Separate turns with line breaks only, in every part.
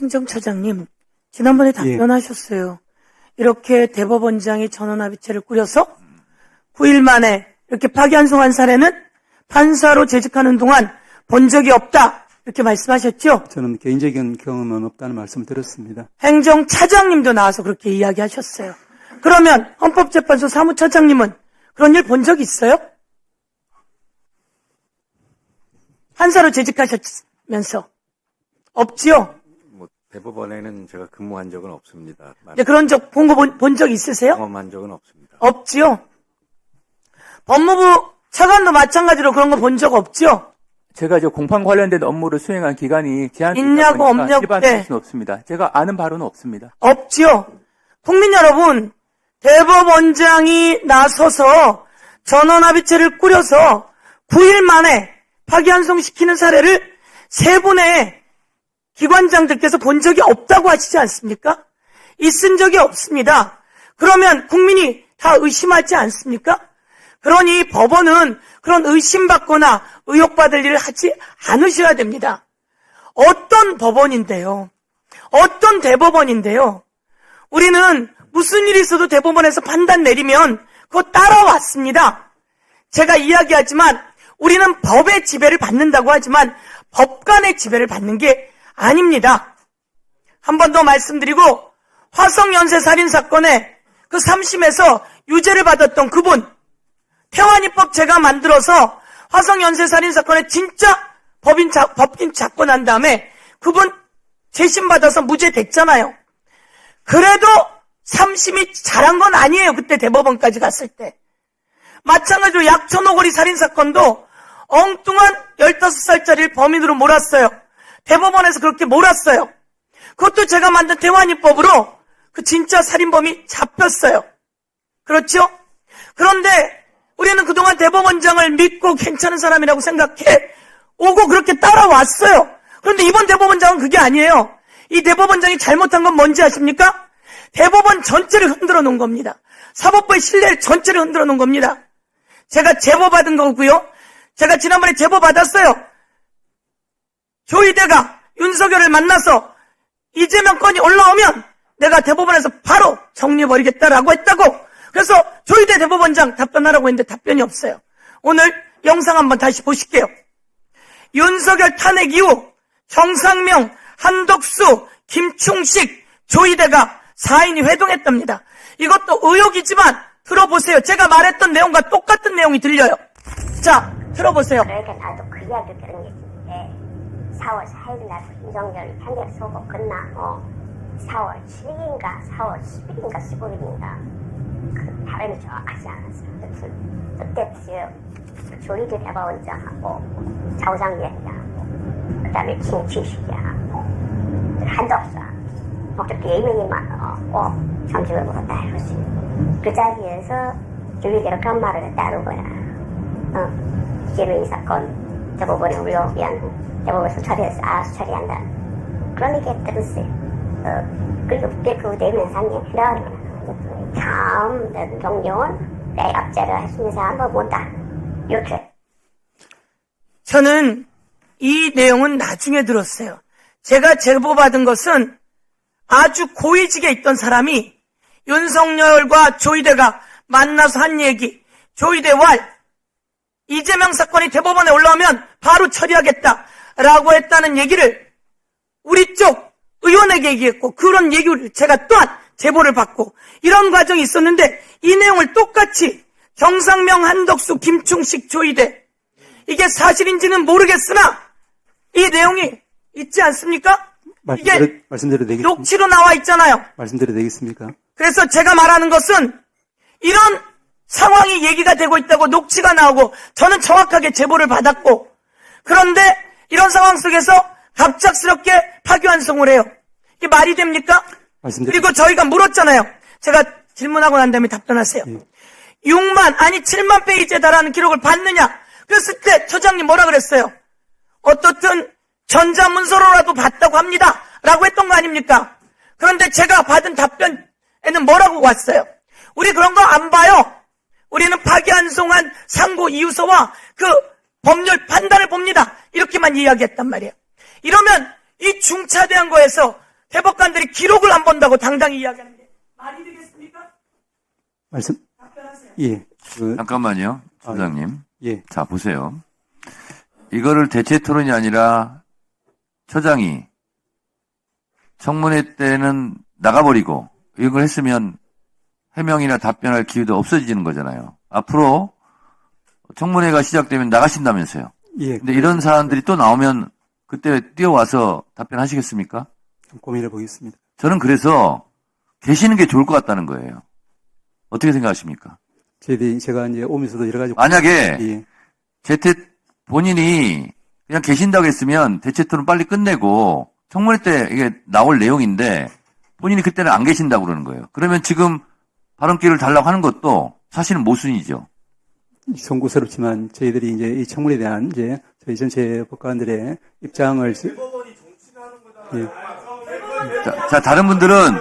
행정처장님, 지난번에 답변하셨어요. 이렇게 대법원장이 전원합의체를 꾸려서 9일 만에 이렇게 파기환송한 사례는 판사로 재직하는 동안 본 적이 없다. 이렇게 말씀하셨죠?
저는 개인적인 경험은 없다는 말씀을 드렸습니다.
행정차장님도 나와서 그렇게 이야기하셨어요. 그러면 헌법재판소 사무처장님은 그런 일 본 적 있어요? 판사로 재직하셨면서. 없지요?
대법원에는 제가 근무한 적은 없습니다.
네, 그런 적, 본 적 있으세요?
경험한 적은 없습니다.
없지요? 법무부 차관도 마찬가지로 그런 거 본 적 없죠?
제가 공판 관련된 업무를 수행한 기간이 제한돼
있냐고 없냐고
일반할 수는 없습니다. 제가 아는 바로는 없습니다.
없지요? 국민 여러분, 대법원장이 나서서 전원합의체를 꾸려서 9일 만에 파기환송시키는 사례를 세 분의 기관장들께서 본 적이 없다고 하시지 않습니까? 있은 적이 없습니다. 그러면 국민이 다 의심하지 않습니까? 그러니 법원은 그런 의심받거나 의혹받을 일을 하지 않으셔야 됩니다. 어떤 법원인데요? 어떤 대법원인데요? 우리는 무슨 일이 있어도 대법원에서 판단 내리면 그거 따라왔습니다. 제가 이야기하지만 우리는 법의 지배를 받는다고 하지만 법관의 지배를 받는 게 아닙니다. 한 번 더 말씀드리고 화성연쇄살인사건의 그 3심에서 유죄를 받았던 그분 태완이법 제가 만들어서 화성연쇄살인사건에 진짜 법인 잡고 난 다음에 그분 재심받아서 무죄 됐잖아요. 그래도 3심이 잘한 건 아니에요. 그때 대법원까지 갔을 때. 마찬가지로 약촌오거리 살인사건도 엉뚱한 15살짜리를 범인으로 몰았어요. 대법원에서 그렇게 몰았어요. 그것도 제가 만든 태완이법으로 그 진짜 살인범이 잡혔어요. 그렇죠? 그런데 우리는 그동안 대법원장을 믿고 괜찮은 사람이라고 생각해 오고 그렇게 따라왔어요. 그런데 이번 대법원장은 그게 아니에요. 이 대법원장이 잘못한 건 뭔지 아십니까? 대법원 전체를 흔들어 놓은 겁니다. 사법부의 신뢰를 전체를 흔들어 놓은 겁니다. 제가 제보 받은 거고요. 제가 지난번에 제보 받았어요. 조희대가 윤석열을 만나서 이재명 건이 올라오면 내가 대법원에서 바로 정리해버리겠다라고 했다고. 그래서 조희대 대법원장 답변하라고 했는데 답변이 없어요. 오늘 영상 한번 다시 보실게요. 윤석열 탄핵 이후 정상명, 한덕수, 김충식, 조희대가 4인이 회동했답니다. 이것도 의혹이지만 들어보세요. 제가 말했던 내용과 똑같은 내용이 들려요. 자, 들어보세요.
그러니까 나도 그 이야기 들은 게 있는데 4월 4일 날 윤석열 탄핵 소고 끝나고 4월 7일인가 4월 10일인가 15일인가 그 발음이 정확하지 않았어요. 그때 조희대 대법원장하고 자우장위원장하고 그 다음에 김충식이하고 한덕수하고 목적 4명이 정치적으로 따르지. 그 자리에서 조희대가 그런 말을 했다는 거야. 이재명 사건 대법원에 올라오면 대법원에서 처리해서 알아서 처리한다. 그런 얘기 들었어요. 그리고 그때 그 4명 상의해라. 다음 경력은 내 압제를 할 수 있는 사람은 못다. 이렇게.
저는 이 내용은 나중에 들었어요. 제가 제보받은 것은 아주 고위직에 있던 사람이 윤석열과 조희대가 만나서 한 얘기, 조희대 왈 이재명 사건이 대법원에 올라오면 바로 처리하겠다라고 했다는 얘기를 우리 쪽 의원에게 얘기했고 그런 얘기를 제가 또한 제보를 받고 이런 과정이 있었는데 이 내용을 똑같이 정상명, 한덕수, 김충식, 조희대 이게 사실인지는 모르겠으나 이 내용이 있지 않습니까? 이게
말씀드려도 되겠습니까?
녹취로 나와 있잖아요.
말씀드려도 되겠습니까?
그래서 제가 말하는 것은 이런 상황이 얘기가 되고 있다고 녹취가 나오고 저는 정확하게 제보를 받았고 그런데 이런 상황 속에서 갑작스럽게 파기환송을 해요. 이게 말이 됩니까? 그리고 저희가 물었잖아요. 제가 질문하고 난 다음에 답변하세요. 6만 아니 7만 페이지에 달하는 기록을 봤느냐? 그랬을 때 처장님 뭐라 그랬어요? 어떻든 전자문서로라도 봤다고 합니다. 라고 했던 거 아닙니까? 그런데 제가 받은 답변에는 뭐라고 왔어요? 우리 그런 거 안 봐요. 우리는 파기환송한 상고 이유서와 그 법률 판단을 봅니다. 이렇게만 이야기했단 말이에요. 이러면 이 중차대한 거에서 대법관들이 기록을 안 본다고 당당히 이야기하는 게 말이 되겠습니까?
말씀,
답변하세요.
예.
잠깐만요, 처장님.
예.
자, 보세요. 이거를 대체 토론이 아니라 처장이 청문회 때는 나가버리고 이걸 했으면 해명이나 답변할 기회도 없어지는 거잖아요. 앞으로 청문회가 시작되면 나가신다면서요.
예.
근데 이런 사안들이 또 나오면 그때 뛰어와서 답변하시겠습니까?
좀 고민해 보겠습니다.
저는 그래서 계시는 게 좋을 것 같다는 거예요. 어떻게 생각하십니까?
저희들이 제가 이제 오면서도 여러 가지.
만약에
예.
본인이 그냥 계신다고 했으면 대체 토론 빨리 끝내고 청문회 때 이게 나올 내용인데 본인이 그때는 안 계신다고 그러는 거예요. 그러면 지금 발언기를 달라고 하는 것도 사실은 모순이죠.
송구스럽지만 저희들이 이제 이 청문회에 대한 이제 저희 전체 법관들의 입장을 예.
자, 다른 분들은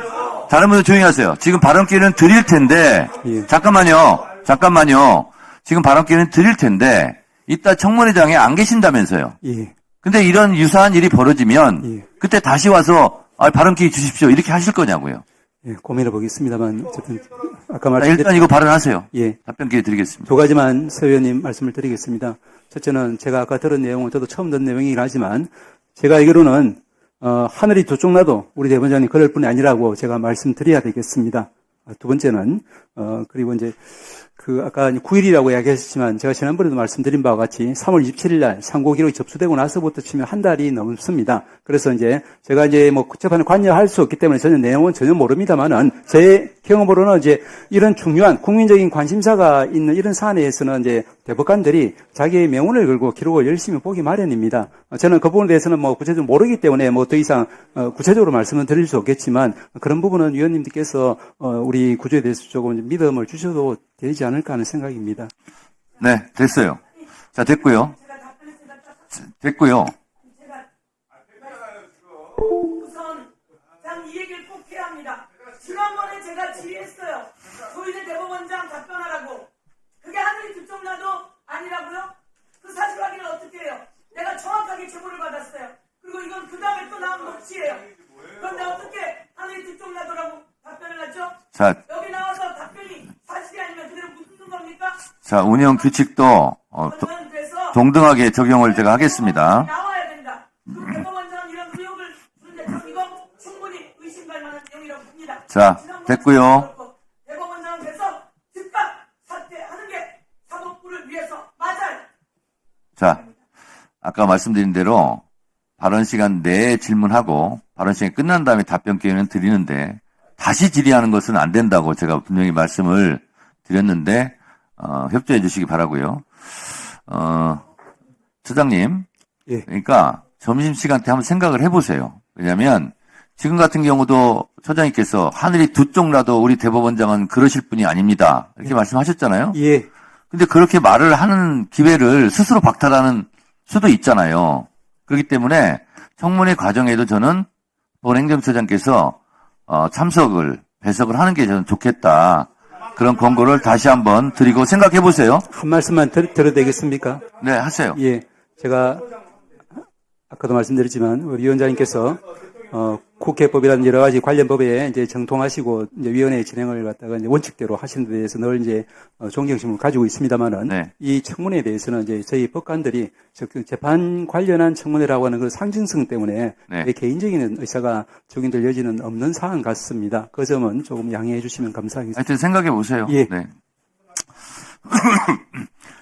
조용히 하세요. 지금 발언기는 드릴 텐데,
예.
잠깐만요. 지금 발언기는 드릴 텐데, 이따 청문회장에 안 계신다면서요.
예.
근데 이런 유사한 일이 벌어지면,
예.
그때 다시 와서, 발언기 주십시오. 이렇게 하실 거냐고요.
예, 고민해 보겠습니다만 어쨌든 아까
자,
말씀드린
일단 이거 발언하세요.
예.
답변 기회 드리겠습니다.
두 가지만 서 의원님 말씀을 드리겠습니다. 첫째는 제가 아까 들은 내용은 저도 처음 듣는 내용이긴 하지만 제가 알기로는 하늘이 두 쪽 나도 우리 대법원장님 그럴 뿐이 아니라고 제가 말씀드려야 되겠습니다. 두 번째는 그리고 이제 아까 9일이라고 이야기하셨지만 제가 지난번에도 말씀드린 바와 같이 3월 27일 날 상고 기록이 접수되고 나서부터 치면 한 달이 넘습니다. 그래서 이제 제가 이제 뭐 재판에 관여할 수 없기 때문에 내용은 전혀 모릅니다만은 제 경험으로는 이제 이런 중요한 국민적인 관심사가 있는 이런 사안에서는 이제 대법관들이 자기의 명운을 걸고 기록을 열심히 보기 마련입니다. 저는 그 부분에 대해서는 뭐 구체적으로 모르기 때문에 뭐 더 이상 구체적으로 말씀은 드릴 수 없겠지만 그런 부분은 위원님들께서 우리 구조에 대해서 조금 믿음을 주셔도 되지 않을까 하는 생각입니다.
네, 됐어요. 자, 됐고요.
우선 이 얘기를 꼭 해야 합니다. 지난번에 제가 질의했어요. 조희대 대법원장 답변하라고. 그게 하늘이 두 쪽 나도 아니라고요? 그 사실 확인을 어떻게 해요? 내가 정확하게 제보를 받았어요. 그리고 이건 그 다음에 또 나온 녹취예요. 그런데 어떻게 하늘이 두 쪽 나도라고 답변을 하죠?
자,
여기 나와서 답변이 사실이 아니면 그대로 묻는 겁니까?
자, 운영 규칙도
저는 그래서
동등하게 적용을 제가 하겠습니다.
나와야 된다. 그 대법원장은 이런 의혹을 주는데 저는 이건 충분히 의심할 만한 내용이라고 봅니다.
자, 됐고요.
대법원장은 그래서 즉각 사퇴하는 게 사법부를 위해서 맞아요.
자, 아까 말씀드린 대로 발언 시간 내에 질문하고 발언 시간이 끝난 다음에 답변 기회는 드리는데 다시 질의하는 것은 안 된다고 제가 분명히 말씀을 드렸는데 협조해 주시기 바라고요. 처장님,
예.
그러니까 점심시간 때 한번 생각을 해보세요. 왜냐하면 지금 같은 경우도 처장님께서 하늘이 두 쪽 나도 우리 대법원장은 그러실 분이 아닙니다. 이렇게 말씀하셨잖아요.
예.
근데 그렇게 말을 하는 기회를 스스로 박탈하는 수도 있잖아요. 그렇기 때문에 청문회 과정에도 저는 법원행정처장께서 배석을 하는 게 저는 좋겠다. 그런 권고를 다시 한번 드리고 생각해 보세요.
한 말씀만 드려도 되겠습니까?
네, 하세요.
예. 제가 아까도 말씀드렸지만 우리 위원장님께서 국회법이라는 여러 가지 관련 법에 이제 정통하시고 이제 위원회 진행을 갖다가 이제 원칙대로 하시는 데 대해서 늘 이제 존경심을 가지고 있습니다만은
네.
이 청문회에 대해서는 이제 저희 법관들이 재판 관련한 청문회라고 하는 그 상징성 때문에
네.
내 개인적인 의사가 적용될 여지는 없는 사안 같습니다. 그 점은 조금 양해해 주시면 감사하겠습니다.
하여튼 생각해 보세요.
예.
네.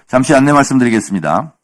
잠시 안내 말씀드리겠습니다.